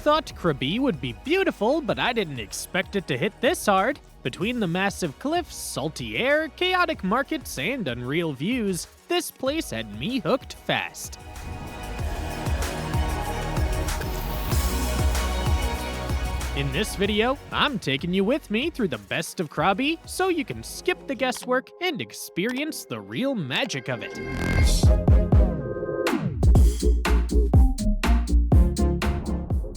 thought Krabi would be beautiful, but I didn't expect it to hit this hard. Between the massive cliffs, salty air, chaotic markets, and unreal views, this place had me hooked fast. In this video, I'm taking you with me through the best of Krabi so you can skip the guesswork and experience the real magic of it.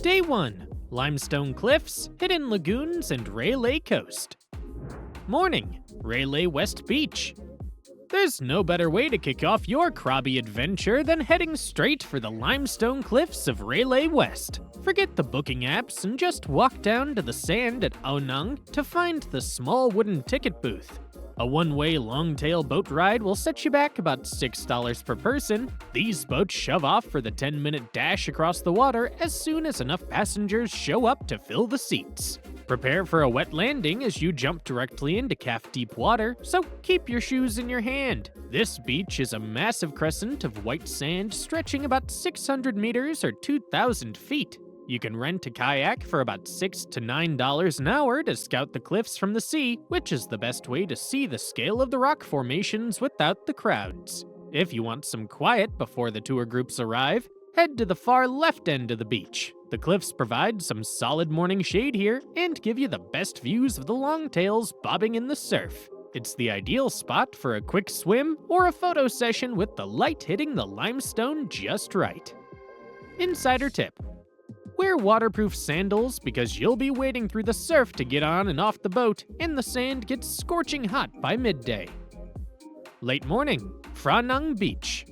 Day 1. Limestone Cliffs, Hidden Lagoons, and Railay Coast. Morning. Railay West Beach. There's no better way to kick off your Krabi adventure than heading straight for the limestone cliffs of Railay West. Forget the booking apps and just walk down to the sand at Phra Nang to find the small wooden ticket booth. A one-way long-tail boat ride will set you back about $6 per person. These boats shove off for the 10-minute dash across the water as soon as enough passengers show up to fill the seats. Prepare for a wet landing as you jump directly into calf-deep water, so keep your shoes in your hand. This beach is a massive crescent of white sand stretching about 600 meters or 2,000 feet. You can rent a kayak for about $6 to $9 an hour to scout the cliffs from the sea, which is the best way to see the scale of the rock formations without the crowds. If you want some quiet before the tour groups arrive, head to the far left end of the beach. The cliffs provide some solid morning shade here and give you the best views of the longtails bobbing in the surf. It's the ideal spot for a quick swim or a photo session with the light hitting the limestone just right. Insider tip. Wear waterproof sandals because you'll be wading through the surf to get on and off the boat, and the sand gets scorching hot by midday. Late morning, Phra Nang Beach.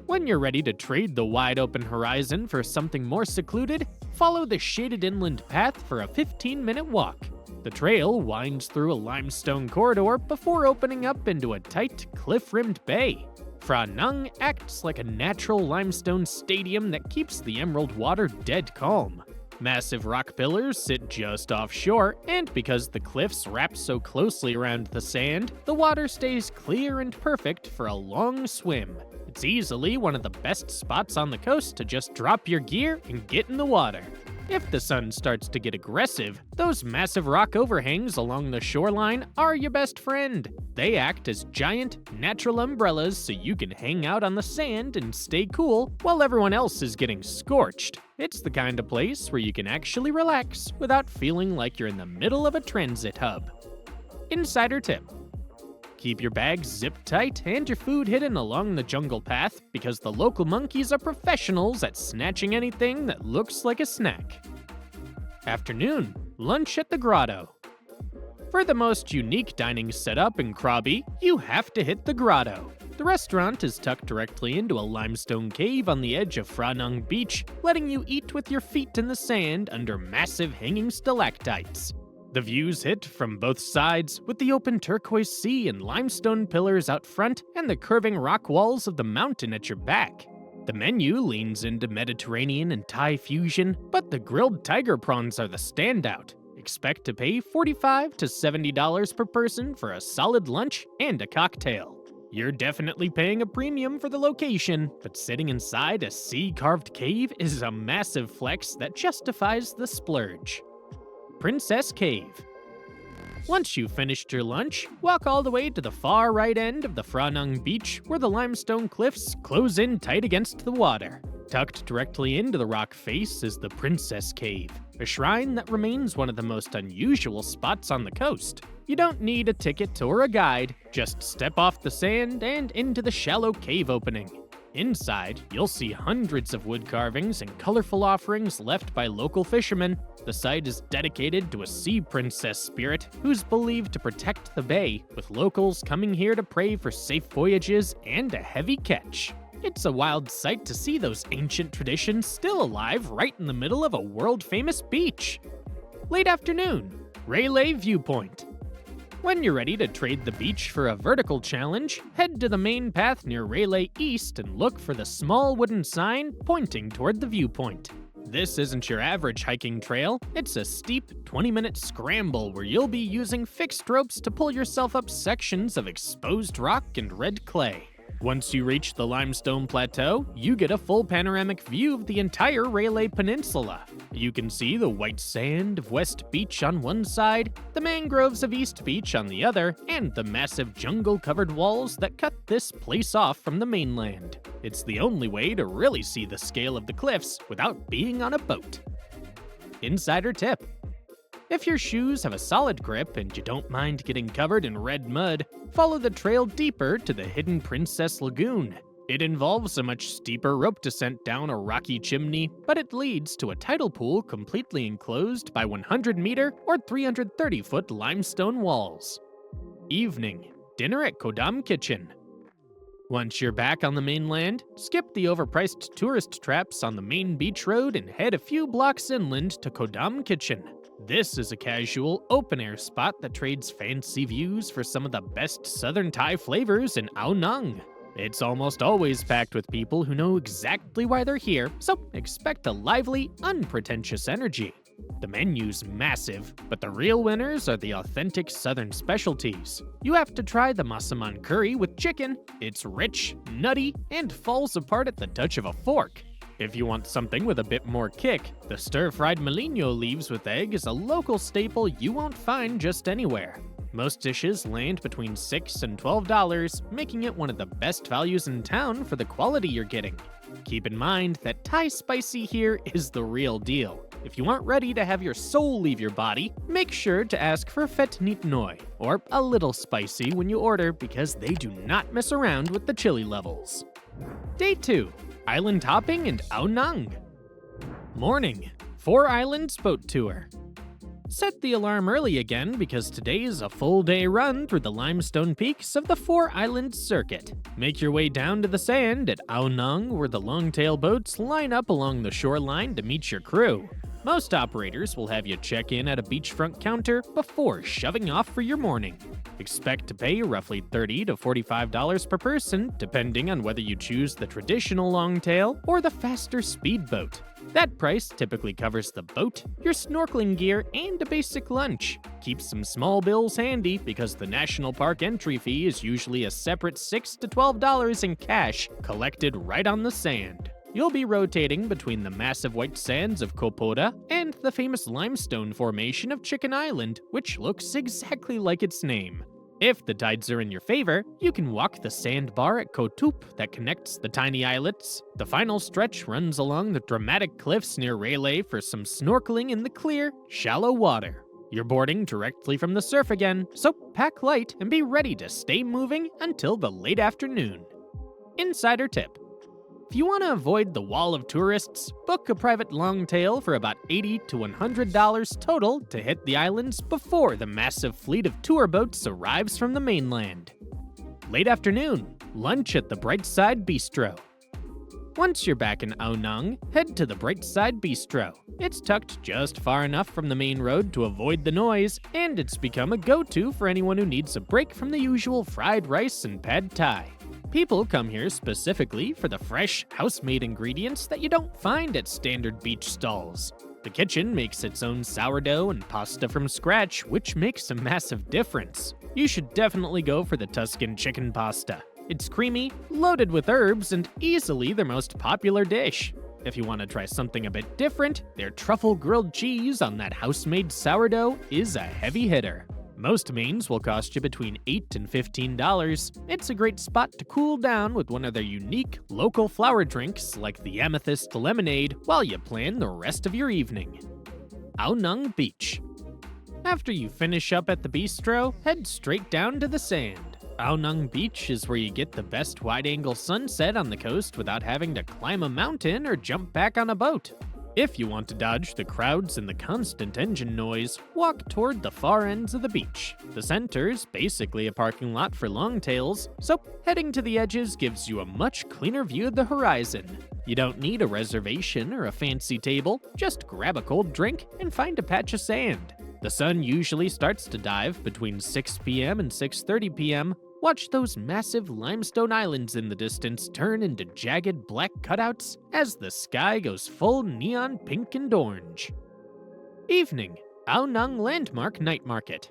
When you're ready to trade the wide-open horizon for something more secluded, follow the shaded inland path for a 15-minute walk. The trail winds through a limestone corridor before opening up into a tight, cliff-rimmed bay. Phra Nang acts like a natural limestone stadium that keeps the emerald water dead calm. Massive rock pillars sit just offshore, and because the cliffs wrap so closely around the sand, the water stays clear and perfect for a long swim. It's easily one of the best spots on the coast to just drop your gear and get in the water. If the sun starts to get aggressive, those massive rock overhangs along the shoreline are your best friend. They act as giant, natural umbrellas so you can hang out on the sand and stay cool while everyone else is getting scorched. It's the kind of place where you can actually relax without feeling like you're in the middle of a transit hub. Insider tip. Keep your bags zipped tight and your food hidden along the jungle path because the local monkeys are professionals at snatching anything that looks like a snack. Afternoon, lunch at the Grotto. For the most unique dining setup in Krabi, you have to hit the Grotto. The restaurant is tucked directly into a limestone cave on the edge of Phra Nang Beach, letting you eat with your feet in the sand under massive hanging stalactites. The views hit from both sides, with the open turquoise sea and limestone pillars out front and the curving rock walls of the mountain at your back. The menu leans into Mediterranean and Thai fusion, but the grilled tiger prawns are the standout. Expect to pay $45 to $70 per person for a solid lunch and a cocktail. You're definitely paying a premium for the location, but sitting inside a sea-carved cave is a massive flex that justifies the splurge. Princess Cave. Once you've finished your lunch, walk all the way to the far right end of the Phra Nang Beach where the limestone cliffs close in tight against the water. Tucked directly into the rock face is the Princess Cave, a shrine that remains one of the most unusual spots on the coast. You don't need a ticket or a guide, just step off the sand and into the shallow cave opening. Inside, you'll see hundreds of wood carvings and colorful offerings left by local fishermen. The site is dedicated to a sea princess spirit who's believed to protect the bay, with locals coming here to pray for safe voyages and a heavy catch. It's a wild sight to see those ancient traditions still alive right in the middle of a world-famous beach. Late afternoon, Railay Viewpoint. When you're ready to trade the beach for a vertical challenge, head to the main path near Railay East and look for the small wooden sign pointing toward the viewpoint. This isn't your average hiking trail, it's a steep 20-minute scramble where you'll be using fixed ropes to pull yourself up sections of exposed rock and red clay. Once you reach the Limestone Plateau, you get a full panoramic view of the entire Railay Peninsula. You can see the white sand of West Beach on one side, the mangroves of East Beach on the other, and the massive jungle-covered walls that cut this place off from the mainland. It's the only way to really see the scale of the cliffs without being on a boat. Insider tip: if your shoes have a solid grip and you don't mind getting covered in red mud, follow the trail deeper to the hidden Princess Lagoon. It involves a much steeper rope descent down a rocky chimney, but it leads to a tidal pool completely enclosed by 100-meter or 330-foot limestone walls. Evening, dinner at Kodam Kitchen. Once you're back on the mainland, skip the overpriced tourist traps on the main beach road and head a few blocks inland to Kodam Kitchen. This is a casual, open-air spot that trades fancy views for some of the best southern Thai flavors in Ao Nang. It's almost always packed with people who know exactly why they're here, so expect a lively, unpretentious energy. The menu's massive, but the real winners are the authentic southern specialties. You have to try the masaman curry with chicken. It's rich, nutty, and falls apart at the touch of a fork. If you want something with a bit more kick, the stir-fried molino leaves with egg is a local staple you won't find just anywhere. Most dishes land between $6 and $12, making it one of the best values in town for the quality you're getting. Keep in mind that Thai spicy here is the real deal. If you aren't ready to have your soul leave your body, make sure to ask for Phet Nit Noi, or a little spicy when you order, because they do not mess around with the chili levels. Day 2. Island hopping and Ao Nang. Morning. 4 Islands boat tour. Set the alarm early again because today is a full day run through the limestone peaks of the 4 Islands circuit. Make your way down to the sand at Ao Nang, where the longtail boats line up along the shoreline to meet your crew. Most operators will have you check in at a beachfront counter before shoving off for your morning. Expect to pay roughly $30 to $45 per person, depending on whether you choose the traditional longtail or the faster speedboat. That price typically covers the boat, your snorkeling gear, and a basic lunch. Keep some small bills handy because the national park entry fee is usually a separate $6 to $12 in cash collected right on the sand. You'll be rotating between the massive white sands of Kopoda and the famous limestone formation of Chicken Island, which looks exactly like its name. If the tides are in your favor, you can walk the sandbar at Kotup that connects the tiny islets. The final stretch runs along the dramatic cliffs near Railay for some snorkeling in the clear, shallow water. You're boarding directly from the surf again, so pack light and be ready to stay moving until the late afternoon. Insider tip: if you want to avoid the wall of tourists, book a private longtail for about $80 to $100 total to hit the islands before the massive fleet of tour boats arrives from the mainland. Late afternoon, lunch at the Brightside Bistro. Once you're back in Ao Nang, head to the Brightside Bistro. It's tucked just far enough from the main road to avoid the noise, and it's become a go-to for anyone who needs a break from the usual fried rice and pad thai. People come here specifically for the fresh, house-made ingredients that you don't find at standard beach stalls. The kitchen makes its own sourdough and pasta from scratch, which makes a massive difference. You should definitely go for the Tuscan chicken pasta. It's creamy, loaded with herbs, and easily their most popular dish. If you want to try something a bit different, their truffle grilled cheese on that house-made sourdough is a heavy hitter. Most mains will cost you between $8 and $15. It's a great spot to cool down with one of their unique local flower drinks like the Amethyst Lemonade while you plan the rest of your evening. Ao Nang Beach. After you finish up at the bistro, head straight down to the sand. Ao Nang Beach is where you get the best wide-angle sunset on the coast without having to climb a mountain or jump back on a boat. If you want to dodge the crowds and the constant engine noise, walk toward the far ends of the beach. The center's basically a parking lot for longtails, so heading to the edges gives you a much cleaner view of the horizon. You don't need a reservation or a fancy table, just grab a cold drink and find a patch of sand. The sun usually starts to dive between 6 p.m. and 6:30 p.m. Watch those massive limestone islands in the distance turn into jagged black cutouts as the sky goes full neon pink and orange. Evening, Ao Nang Landmark Night Market.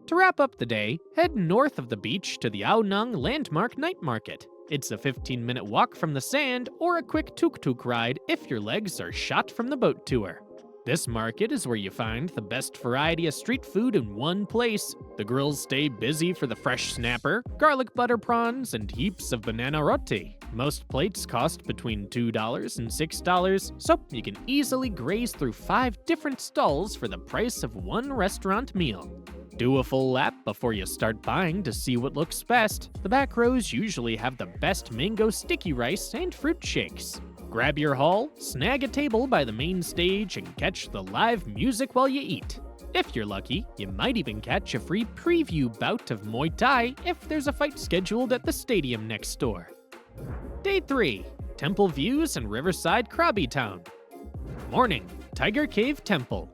To wrap up the day, head north of the beach to the Phra Nang Landmark Night Market. It's a 15-minute walk from the sand or a quick tuk-tuk ride if your legs are shot from the boat tour. This market is where you find the best variety of street food in one place. The grills stay busy for the fresh snapper, garlic butter prawns, and heaps of banana roti. Most plates cost between $2 and $6, so you can easily graze through 5 different stalls for the price of one restaurant meal. Do a full lap before you start buying to see what looks best. The back rows usually have the best mango sticky rice and fruit shakes. Grab your haul, snag a table by the main stage, and catch the live music while you eat. If you're lucky, you might even catch a free preview bout of Muay Thai if there's a fight scheduled at the stadium next door. Day 3. Temple Views in Riverside, Krabi Town. Morning, Tiger Cave Temple.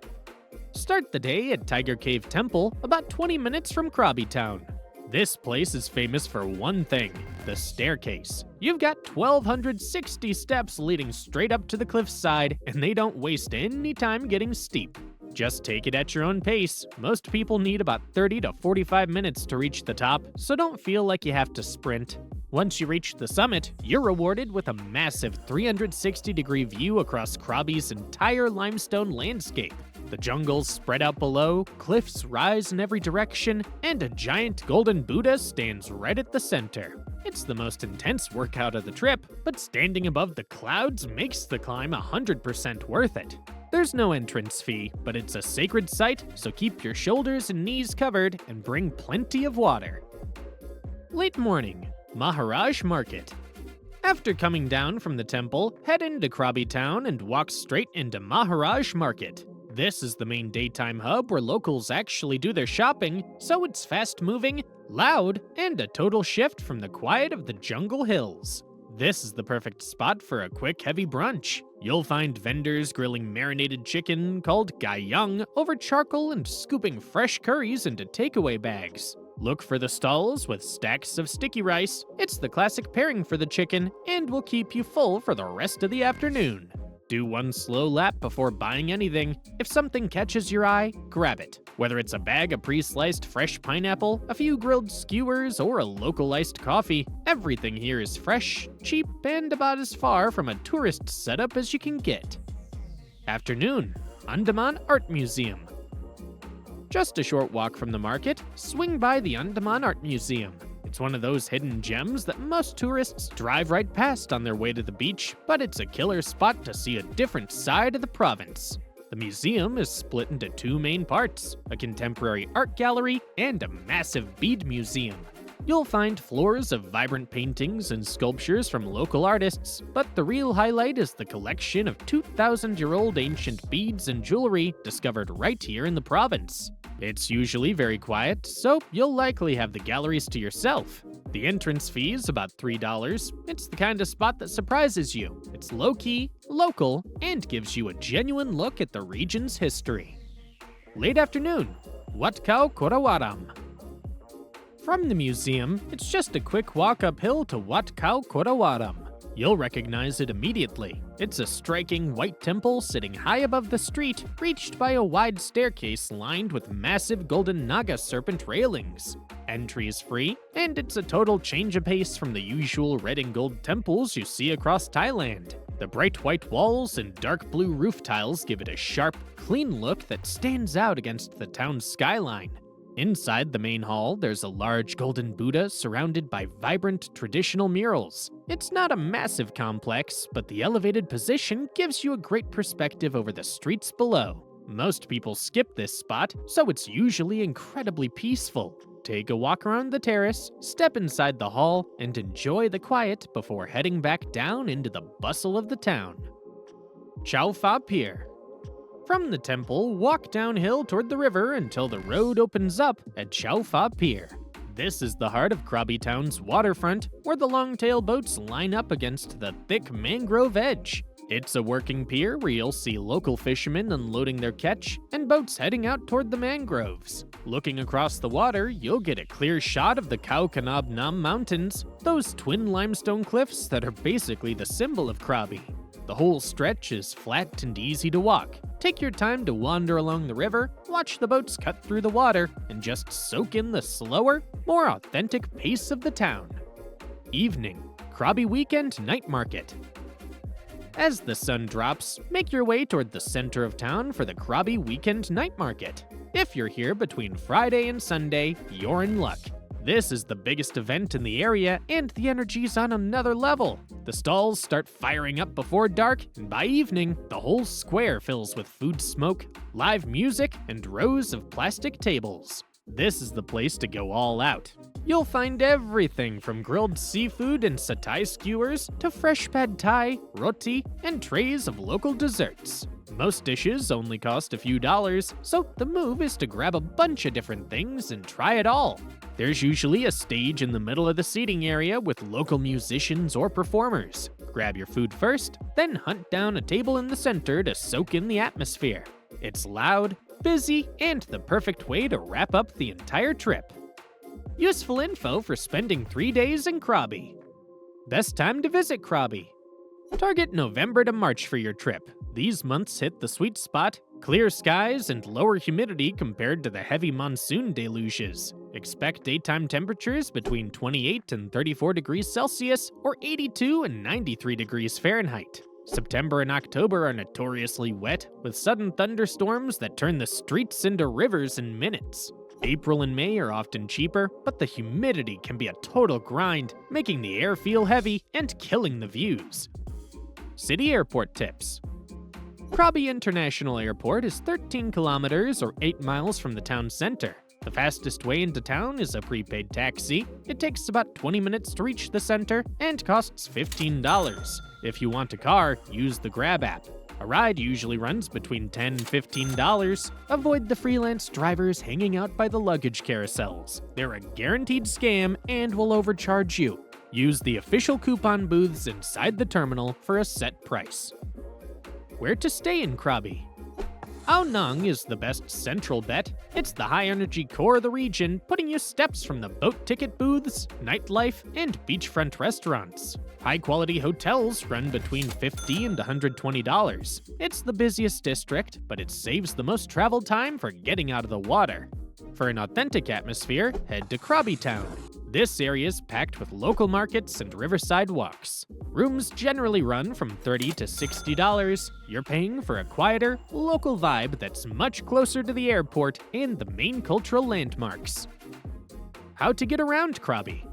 Start the day at Tiger Cave Temple, about 20 minutes from Krabi Town. This place is famous for one thing, the staircase. You've got 1,260 steps leading straight up to the cliffside, and they don't waste any time getting steep. Just take it at your own pace. Most people need about 30 to 45 minutes to reach the top, so don't feel like you have to sprint. Once you reach the summit, you're rewarded with a massive 360-degree view across Krabi's entire limestone landscape. The jungles spread out below, cliffs rise in every direction, and a giant golden Buddha stands right at the center. It's the most intense workout of the trip, but standing above the clouds makes the climb 100% worth it. There's no entrance fee, but it's a sacred site, so keep your shoulders and knees covered and bring plenty of water. Late morning, Maharaj Market. After coming down from the temple, head into Krabi Town and walk straight into Maharaj Market. This is the main daytime hub where locals actually do their shopping, so it's fast-moving, loud, and a total shift from the quiet of the jungle hills. This is the perfect spot for a quick, heavy brunch. You'll find vendors grilling marinated chicken called gayang over charcoal and scooping fresh curries into takeaway bags. Look for the stalls with stacks of sticky rice. It's the classic pairing for the chicken and will keep you full for the rest of the afternoon. Do one slow lap before buying anything. If something catches your eye, grab it. Whether it's a bag of pre-sliced fresh pineapple, a few grilled skewers, or a local iced coffee, everything here is fresh, cheap, and about as far from a tourist setup as you can get. Afternoon, Andaman Art Museum. Just a short walk from the market, swing by the Andaman Art Museum. It's one of those hidden gems that most tourists drive right past on their way to the beach, but it's a killer spot to see a different side of the province. The museum is split into 2 main parts, a contemporary art gallery and a massive bead museum. You'll find floors of vibrant paintings and sculptures from local artists, but the real highlight is the collection of 2,000-year-old ancient beads and jewelry discovered right here in the province. It's usually very quiet, so you'll likely have the galleries to yourself. The entrance fee is about $3. It's the kind of spot that surprises you. It's low-key, local, and gives you a genuine look at the region's history. Late afternoon, Wat Kaew Korawaram. From the museum, it's just a quick walk uphill to Wat Kaew Korawaram. You'll recognize it immediately. It's a striking white temple sitting high above the street, reached by a wide staircase lined with massive golden naga serpent railings. Entry is free, and it's a total change of pace from the usual red and gold temples you see across Thailand. The bright white walls and dark blue roof tiles give it a sharp, clean look that stands out against the town's skyline. Inside the main hall, there's a large golden Buddha surrounded by vibrant traditional murals. It's not a massive complex, but the elevated position gives you a great perspective over the streets below. Most people skip this spot, so it's usually incredibly peaceful. Take a walk around the terrace, step inside the hall, and enjoy the quiet before heading back down into the bustle of the town. Chao Pha Pier. From the temple, walk downhill toward the river until the road opens up at Chao Pha Pier. This is the heart of Krabi Town's waterfront, where the longtail boats line up against the thick mangrove edge. It's a working pier where you'll see local fishermen unloading their catch and boats heading out toward the mangroves. Looking across the water, you'll get a clear shot of the Khao Kanab Nam Mountains, those twin limestone cliffs that are basically the symbol of Krabi. The whole stretch is flat and easy to walk. Take your time to wander along the river, watch the boats cut through the water, and just soak in the slower, more authentic pace of the town. Evening, Krabi Weekend Night Market. As the sun drops, make your way toward the center of town for the Krabi Weekend Night Market. If you're here between Friday and Sunday, you're in luck. This is the biggest event in the area, and the energy's on another level. The stalls start firing up before dark, and by evening, the whole square fills with food smoke, live music, and rows of plastic tables. This is the place to go all out. You'll find everything from grilled seafood and satay skewers to fresh pad thai, roti, and trays of local desserts. Most dishes only cost a few dollars, so the move is to grab a bunch of different things and try it all. There's usually a stage in the middle of the seating area with local musicians or performers. Grab your food first, then hunt down a table in the center to soak in the atmosphere. It's loud, busy, and the perfect way to wrap up the entire trip. Useful info for spending 3 days in Krabi. Best time to visit Krabi. Target November to March for your trip. These months hit the sweet spot, clear skies and lower humidity compared to the heavy monsoon deluges. Expect daytime temperatures between 28 and 34 degrees Celsius or 82 and 93 degrees Fahrenheit. September and October are notoriously wet, with sudden thunderstorms that turn the streets into rivers in minutes. April and May are often cheaper, but the humidity can be a total grind, making the air feel heavy and killing the views. City airport tips. Krabi International Airport is 13 kilometers or 8 miles from the town center. The fastest way into town is a prepaid taxi. It takes about 20 minutes to reach the center and costs $15. If you want a car, use the Grab app. A ride usually runs between $10 and $15. Avoid the freelance drivers hanging out by the luggage carousels. They're a guaranteed scam and will overcharge you. Use the official coupon booths inside the terminal for a set price. Where to stay in Krabi? Phra Nang is the best central bet. It's the high-energy core of the region, putting you steps from the boat ticket booths, nightlife, and beachfront restaurants. High-quality hotels run between $50 and $120. It's the busiest district, but it saves the most travel time for getting out of the water. For an authentic atmosphere, head to Krabi Town. This area is packed with local markets and riverside walks. Rooms generally run from $30 to $60. You're paying for a quieter, local vibe that's much closer to the airport and the main cultural landmarks. How to get around Krabi?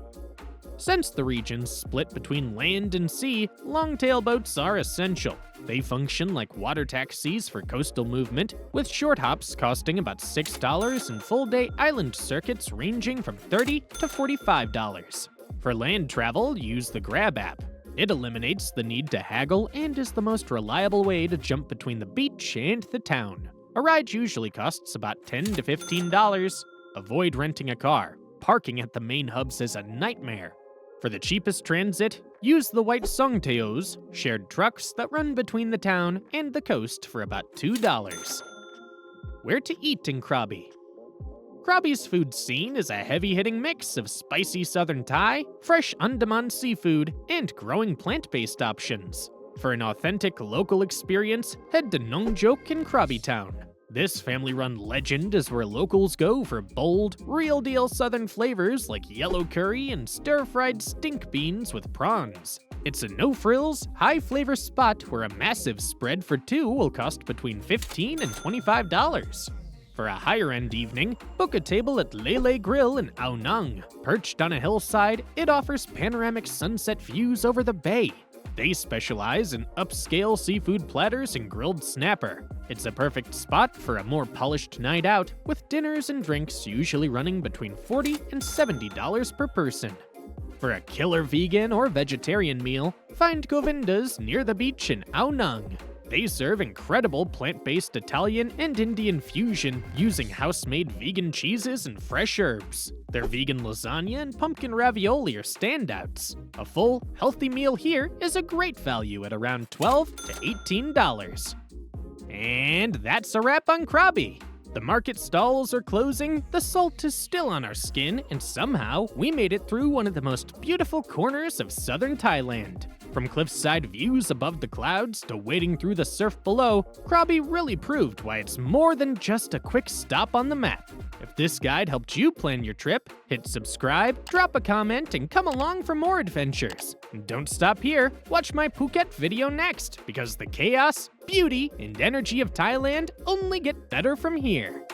Since the region's split between land and sea, longtail boats are essential. They function like water taxis for coastal movement, with short hops costing about $6 and full-day island circuits ranging from $30 to $45. For land travel, use the Grab app. It eliminates the need to haggle and is the most reliable way to jump between the beach and the town. A ride usually costs about $10 to $15. Avoid renting a car. Parking at the main hubs is a nightmare. For the cheapest transit, use the white songtaeos, shared trucks that run between the town and the coast for about $2. Where to eat in Krabi? Krabi's food scene is a heavy-hitting mix of spicy southern Thai, fresh Andaman seafood, and growing plant-based options. For an authentic local experience, head to Nongjok in Krabi Town. This family-run legend is where locals go for bold, real-deal southern flavors like yellow curry and stir-fried stink beans with prawns. It's a no-frills, high-flavor spot where a massive spread for two will cost between $15 and $25. For a higher-end evening, book a table at Railay Grill in Phra Nang. Perched on a hillside, it offers panoramic sunset views over the bay. They specialize in upscale seafood platters and grilled snapper. It's a perfect spot for a more polished night out, with dinners and drinks usually running between $40 and $70 per person. For a killer vegan or vegetarian meal, find Govinda's near the beach in Phra Nang. They serve incredible plant-based Italian and Indian fusion using house-made vegan cheeses and fresh herbs. Their vegan lasagna and pumpkin ravioli are standouts. A full, healthy meal here is a great value at around $12 to $18. And that's a wrap on Krabi. The market stalls are closing, the salt is still on our skin, and somehow we made it through one of the most beautiful corners of southern Thailand. From cliffside views above the clouds to wading through the surf below, Krabi really proved why it's more than just a quick stop on the map. If this guide helped you plan your trip, hit subscribe, drop a comment, and come along for more adventures. And don't stop here, watch my Phuket video next, because the chaos, beauty, and energy of Thailand only get better from here.